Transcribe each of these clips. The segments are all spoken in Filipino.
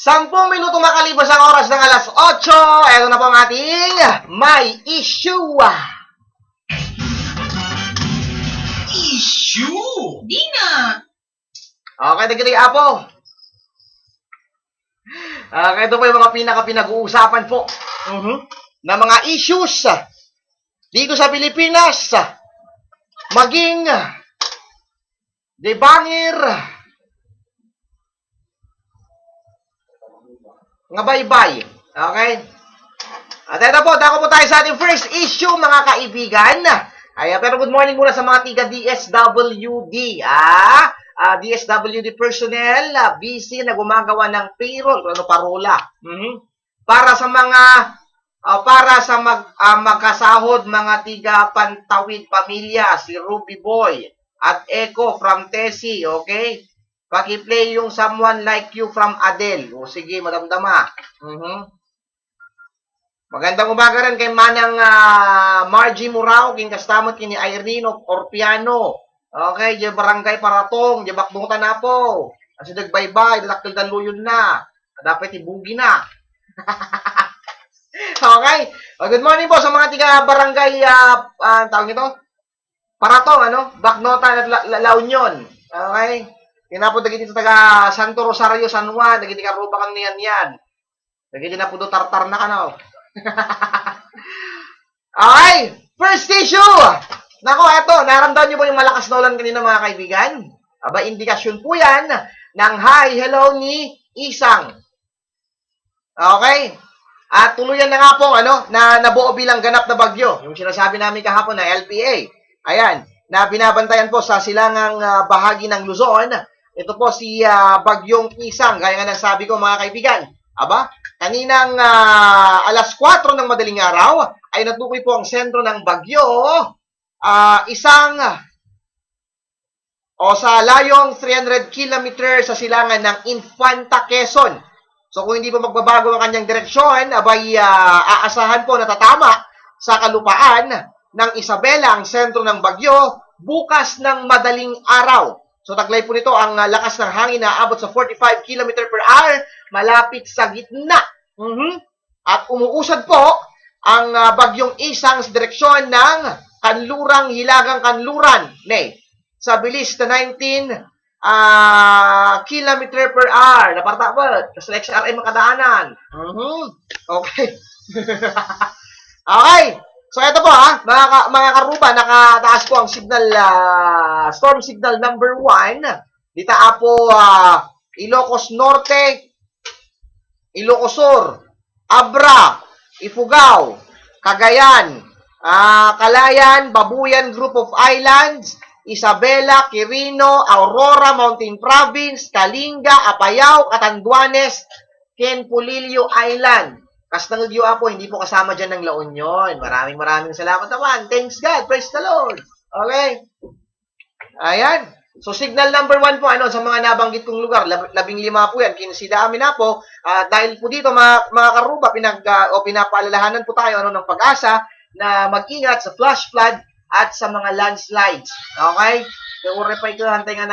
10 minuto makalipas ang oras ng alas 8. Ito na po ang ating may issue. Issue? Di na. Okay, nagkita yung apo. Okay, ito po yung mga pinag-uusapan po na mga issues dito sa Pilipinas. Maging debangir nga bye-bye. Okay? At ito po, dako po tayo sa ating first issue, mga kaibigan. Pero good morning muna sa mga tiga DSWD. DSWD personnel, busy na gumagawa ng payroll, parola. Para sa mga magkasahod, mga tiga Pantawid Pamilya, si Ruby Boy at Echo from Tessie, okay? Paki-play yung Someone Like You from Adele. O sige, madamdama. Magandang umaga rin kay Manang Margie Murao, king kastamot kini Irene Orpiano. Okay, di barangay Paratong, di bakdungutan na po. Kasi nagbaybay, dalakil daluyon na. Dapat ibugi na. Okay? Good morning po sa mga tiga barangay, tawag ito? Paratong, Baknotan at La Union. Okay? Kinapod naging dito taga Santo Rosario, San Juan, naging ka ruba kang niyan yan. Naging na po do tartar na ka, no? Okay, first issue! Nako, eto, naramdaman niyo po yung malakas na ulan kanina, mga kaibigan? Aba, indikasyon po yan ng hi, hello ni Isang. Okay? At tuluyan na nga po, na nabuo bilang ganap na bagyo. Yung sinasabi namin kahapon na LPA. Ayan, na binabantayan po sa silangang bahagi ng Luzon. Ito po si Bagyong Isang, gaya nga ng sabi ko, mga kaibigan. Aba, kaninang alas 4 ng madaling araw ay natukoy po ang sentro ng bagyo, sa layong 300 km sa silangan ng Infanta, Quezon. So kung hindi po magbabago ang kanyang direksyon, abay aasahan po na tatama sa kalupaan ng Isabela ang sentro ng bagyo bukas ng madaling araw. So, taglay po nito ang lakas ng hangin na abot sa 45 km per hour, malapit sa gitna. At umuusad po ang Bagyong Isang sa direksyon ng Kanlurang, Hilagang Kanluran, sa bilis na 19 km per hour. Napartabot, sa XRM makadaanan. Okay. Okay. So, ito po mga karuba, nakataas po ang signal, storm signal number 1. Dito po, Ilocos Norte, Ilocos Sur, Abra, Ifugao, Cagayan, Calayan, Babuyan Group of Islands, Isabela, Quirino, Aurora, Mountain Province, Kalinga, Apayao, Catanduanes, Kenpulilio Island. Kas nangagyo po, hindi po kasama dyan ng La Union. Maraming salamat naman. Thanks God. Praise the Lord. Okay? Ayan. So, signal number 1 po, sa mga nabanggit kong lugar, 15 po yan. Kinsidami na po. Dahil po dito, mga karuba, pinapaalalahanan po tayo ng pag-asa na mag-ingat sa flash flood at sa mga landslides. Okay? Kung repay ko, hantay nga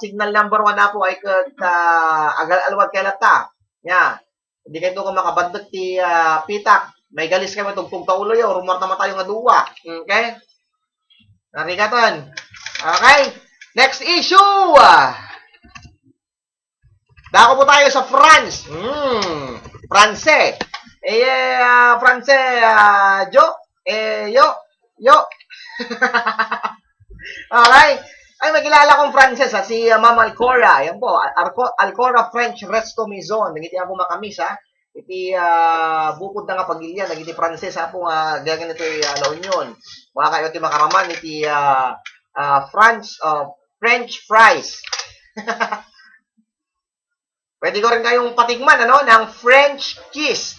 signal number 1 na po ay agal-alwad kay lata. Yeah. Hindi kayo kung makabandot ti pitak. May galis kayo matugtog taulo yo. Rumor naman tayo nga duwa. Okay? Narikaton. Okay? Next issue. Dako po tayo sa France. France. France, yo. Okay? Ay, magkilala kong Frances, si Ma'am Alcora. Yan po, Alcora French Resto Maison. Nagiti ako makamis, Iti bukod na nga pagilya, nagiti Frances, po nga, gagan ito La Union. Mga kayo iti makaraman, iti French fries. Pwede ko rin kayong patikman, ng French kiss.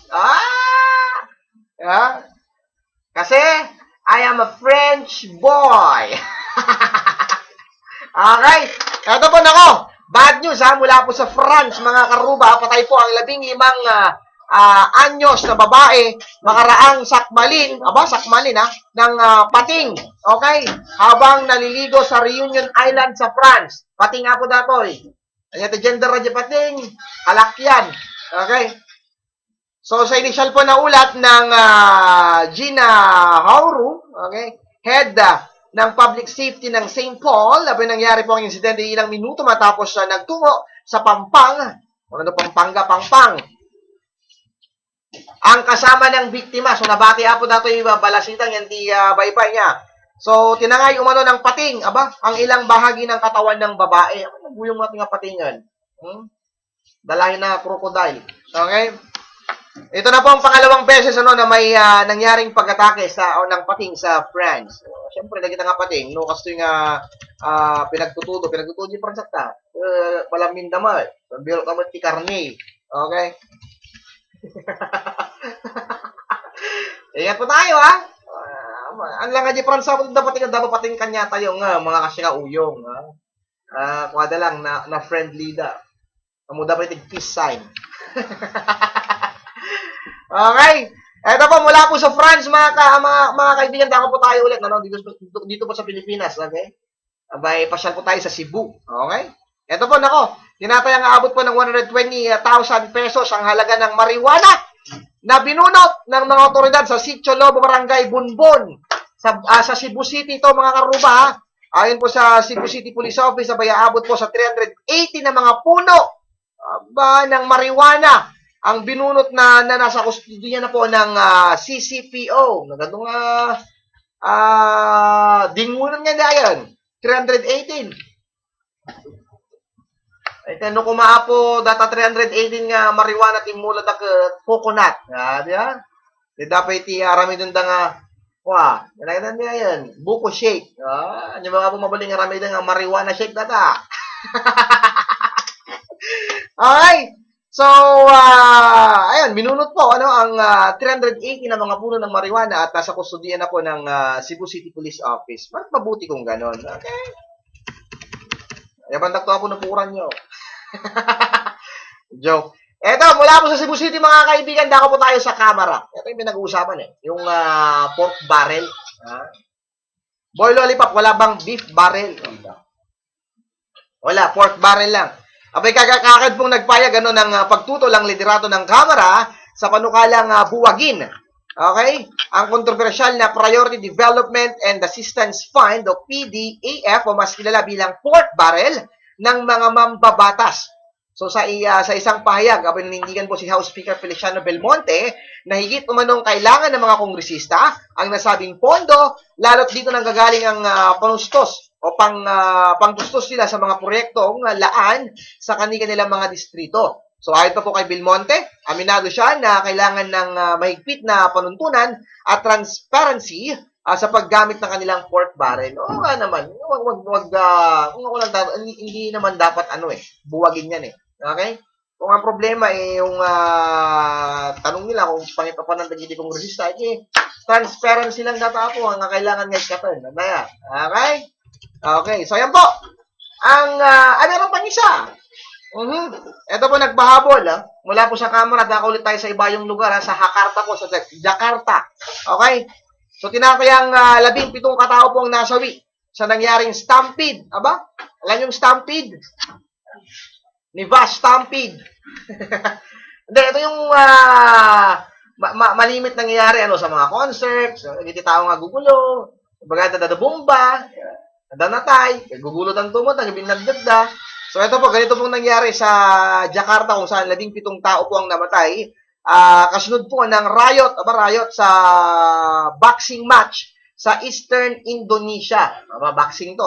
Kasi, I am a French boy. Okay. Ito po, bad news, mula po sa France, mga karuba. Patay po ang 15 anyos na babae, makaraang sakmalin, ng pating. Okay? Habang naliligo sa Reunion Island sa France. Pating nga po datoy. Ayan, gender radya pating, kalakyan. Okay? So, sa initial po na ulat ng Gina Hauru, okay, head ng public safety ng St. Paul, labi nangyari po ang insidente ilang minuto matapos nagtungo sa Pampang, Pampanga, Pampang. Ang kasama ng biktima, so nabati po dato yung balasitang hindi baybay niya. So, tinangay umano ng pating, ang ilang bahagi ng katawan ng babae. Ano nabuyong natin nga patingan? Dalahin na crocodile. Okay? Ito na po ang pangalawang beses na may nangyaring pag-atake ng pating sa France. So, siyempre, nakita nga pating, no, kasi nga pinagtutudo yung pransakta. Walang mindamay. Biro ka ti karne. Okay? Ingat po tayo, ha? Ang lang nga di pransa po dapat pating kanya tayo nga, mga kasya uyong, ha? Kuwada lang na friendly da. Kamu dapat peace sign. Okay. Ito po, mula po sa France, mga kaibigan, dako po tayo ulit, dito po sa Pilipinas, okay? Abay, pasyal po tayo sa Cebu, okay? Ito po, tinatayang aabot po ng 120,000 pesos ang halaga ng marijuana na binunot ng mga otoridad sa Sitio Lobo, Barangay Bunbon, sa Cebu City ito, mga karuba, ha? Ayon po sa Cebu City Police Office, abay, aabot po sa 380 na mga puno ng marijuana ang binunot na nasa kustodiya na po ng CCPO. Nagadong dingunan nga na yan. 318. Ay, kano kumaapo data 318 nga marijuana timula da coconut. Di ba? Di dapat arami dun da nga nalagyan niya yan. Buko shake. Ano mga bumabaling arami da nga marijuana shake data. Okay. So, ayun, minunot po ang 380 na mga puno ng marijuana at nasa kustodiya na po ng Cebu City Police Office. Mas mabuti kung ganon. Okay? Yabandak to po na puran nyo. Joke. Eto, mula po sa Cebu City, mga kaibigan, dako po tayo sa camera. Ito yung pinag-uusapan yung pork barrel. Boy lollipop, wala bang beef barrel? Wala, pork barrel lang. Abay, kagakakad pong nagpayag ng pagtutol ang liderato ng Kamara sa panukalang buwagin. Okay? Ang kontrobersyal na Priority Development and Assistance Fund o PDAF o mas kilala bilang pork barrel ng mga mambabatas. So sa isang pahayag, abay nanindigan po si House Speaker Feliciano Belmonte na higit umanong kailangan ng mga kongresista ang nasabing pondo, lalo't dito nang gagaling ang panustos o pangtustos sila sa mga proyektong laan sa kanilang mga distrito. So ayon pa po kay Belmonte, aminado siya na kailangan ng mahigpit na panuntunan at transparency sa paggamit ng kanilang pork barrel. O nga naman, hindi naman dapat buwagin yan Okay? Kung ang problema yung tanong nila kung pangipapanan ng kongresista, transparency lang data po ang kailangan ngayon kapan. Okay? Okay, so yan po. Meron pang isa. Ito po nagbahabol, mula po sa Kamara, dako ulit tayo sa ibayong lugar, sa Jakarta po, sa Jakarta. Okay? So tinatayang 17 katao po ang nasawi sa nangyaring stampede. Alam yung stampede? Nivas stampede. Hindi, ito yung malimit nangyayari sa mga concerts, hindi tao nga gugulo, baga dadabomba, nadanatay, gugulo ng tumot, binagdagda. So ito po, ganito pong nangyari sa Jakarta kung saan 17 tao po ang namatay. Kasunod po ng riot sa boxing match sa Eastern Indonesia. Boxing to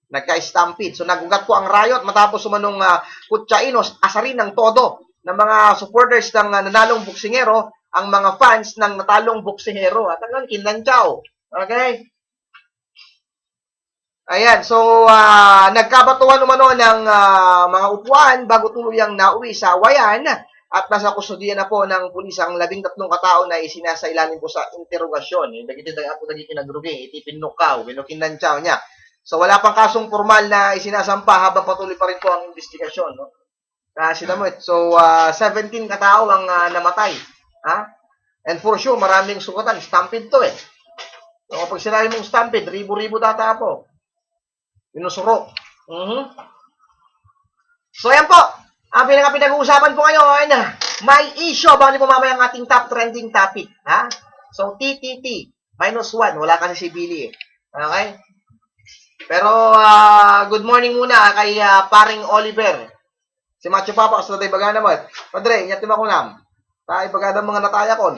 nagka-stampede. So nagugat po ang riot matapos sumanong kutsainos, asarin ng todo ng mga supporters ng nanalong boksingero, ang mga fans ng natalong boksingero. At ang kinantsaw. Okay? Ayan, so nagkabatuan umano ng mga upuan bago tuluyang nauwi sa Awayan at nasa kustodiya na po ng pulis ang 13 katao na isinasailalim po sa interogasyon. Dagiti po naging kinagrugi, itipinukaw, binukinantsaw niya. So wala pang kasong formal na isinasampa habang patuloy pa rin po ang investigasyon. No? Kasi naman, so 17 katao ang namatay. And for sure, maraming sugatan. Stampede to So kapag sinabi mong stampede, ribu-ribu data po. Inusuro. So, yan po. Ang pinag-uusapan po ngayon, may issue ba po mamaya ang ating top trending topic? Ha? So, TTT, -1. Wala kasi si Billy eh. Okay? Pero, good morning muna kay paring Oliver. Si Macho Papa, kasi natay baga naman. Padre, ingat naman ko nam. Tayo baga mga nataya kon.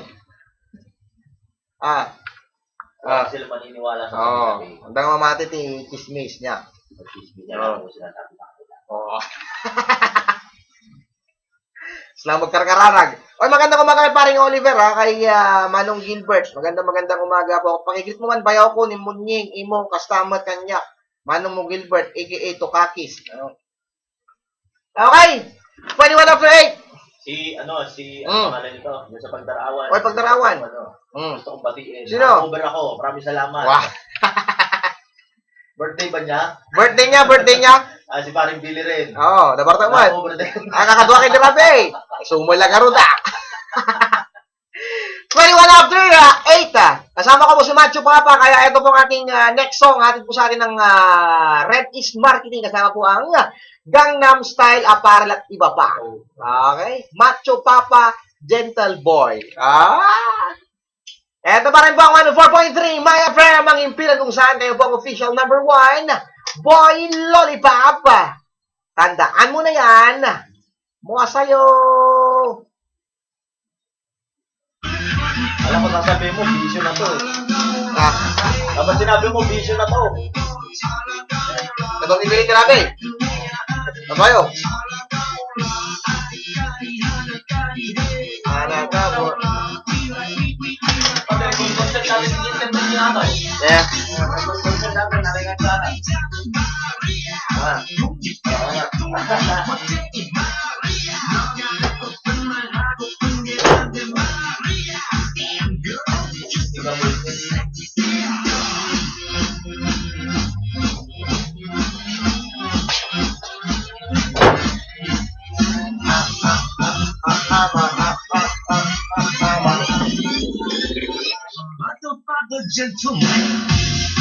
Sila maniniwala sa kanila. Ang mamati ti kismis niya. Chismis niya lang kung sinasabi na kanila. Oo. Sila magkarkararag. Oy, magandang umaga kay paring Oliver, kay Manong Gilbert. Magandang umaga po. Pakigit mo man bayaw ko ni Munying, imong customer kanya. Manong mo Gilbert, aka Tokakis. Okay. 21 of 8. Ano pangalan nito? Yung sa Pagdarawan. Oy, Pagdarawan. Gusto kong batiin. Sino? Over ako. Maraming salamat. Wow. Birthday ba niya? Birthday niya. Si paring Billy rin. Oo, nabarta mo. Birthday. Kakadwa kay Dirabe. Sumula ka rin 21 after 8. Kasama ko po si Macho Papa. Kaya ito po ang ating next song. Hatid po sa atin ng Red East Marketing. Kasama po ang Gangnam Style Apparel at iba pa. Okay? Macho Papa, Gentle Boy. Ito pa rin po ang 104.3 Maya FM ang impilan kung saan kayo po ang official number 1 Boy Lollipop. Tandaan mo na yan. Mua sa'yo. Alam ko, sasabihin mo, bisyo na to eh. Dapat sinabi mo, bisyo na to. Ito ang ibili tirabe. Ano kayo? Yeah. Gentleman.